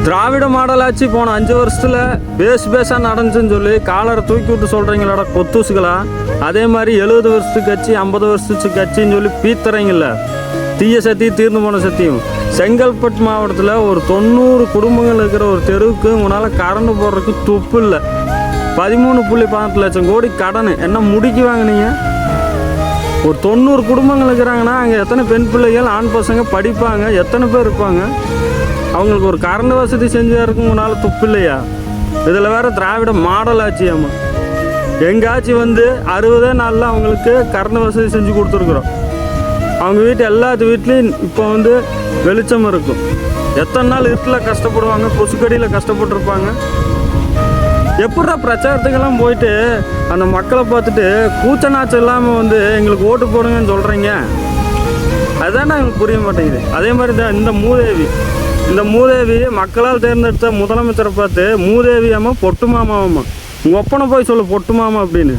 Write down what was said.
திராவிட model ஆட்சி போன 5 வருஷத்தில் பேஸாக நடந்துச்சுன்னு சொல்லி காலரை தூக்கி விட்டு சொல்கிறீங்களோட கொத்தூசுகளா. அதே மாதிரி 70 வருஷத்துக்கு கட்சி 50 வருஷத்துக்கு கட்சின்னு சொல்லி பீத்துறீங்கள. தீய சத்தியும் தீர்ந்து போன சத்தியும். செங்கல்பட்டு மாவட்டத்தில் ஒரு 90 குடும்பங்கள் இருக்கிற ஒரு தெருவுக்கு உங்களால் கரண்ட் போடுறதுக்கு துப்பு இல்லை. 13.18 லட்சம் கோடி கடன் என்ன முடிக்கு வாங்கினீங்க? ஒரு 90 குடும்பங்கள் இருக்கிறாங்கன்னா அங்கே எத்தனை பெண் பிள்ளைகள் ஆண் பசங்க படிப்பாங்க, எத்தனை பேர் இருப்பாங்க? அவங்களுக்கு ஒரு கரண்ட் வசதி செஞ்சு இருக்கும் உங்களால் துப்பு இல்லையா? இதில் வேறு திராவிட மாடல் ஆட்சியாம்மா. எங்கள் ஆட்சி 60 நாளில் அவங்களுக்கு கரண்ட் வசதி செஞ்சு கொடுத்துருக்குறோம். அவங்க எல்லாத்து வீட்லேயும் இப்போ வெளிச்சம் இருக்கும். எத்தனை நாள் இருட்டில் கஷ்டப்படுவாங்க, கொசுக்கடியில் கஷ்டப்பட்டுருப்பாங்க. எப்படா பிரச்சாரத்துக்கெல்லாம் போயிட்டு அந்த மக்களை பார்த்துட்டு கூச்ச நாச்சம் இல்லாமல் எங்களுக்கு ஓட்டு போடுங்கன்னு சொல்கிறீங்க? அதுதானே எங்களுக்கு புரிய மாட்டேங்குது. அதே மாதிரி தான் இந்த மூதேவி மக்களால் தேர்ந்தெடுத்த முதலமைச்சரை பார்த்து மூதேவியாமா பொட்டு மாமாவாம்மா. உங்கள் ஒப்பனை போய் சொல்லு பொட்டு மாமா அப்படின்னு.